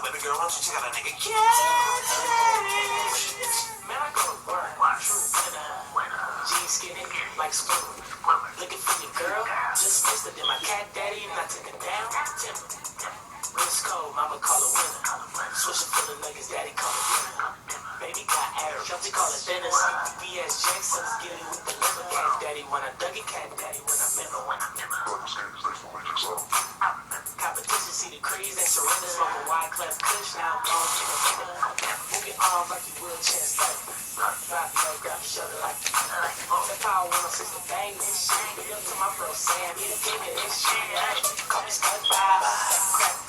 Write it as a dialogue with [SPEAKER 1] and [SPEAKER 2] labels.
[SPEAKER 1] baby girl, why don't you check out a nigga? Yeah. Man, I go to work. Jeans skinny, like Squidward. Looking for your girl, just missed it. Then my cat daddy, and I took it down. When it's cold, mama call it winter. Switching full of nuggets, daddy call it dinner. Baby got air, Shelty call it dinner. BS Jackson's getting with the liver. Cat daddy when I dug it, cat daddy when I member. Competition, see the crease and surrender. Smoking wide cleft kush, now I'm going to the river. Move your arm like you wheelchair study. Drive your grab your shoulder like the power 106 to bang this shit. Big up to my bro Sam, he done gave me this shit. Call me Spud 5, crack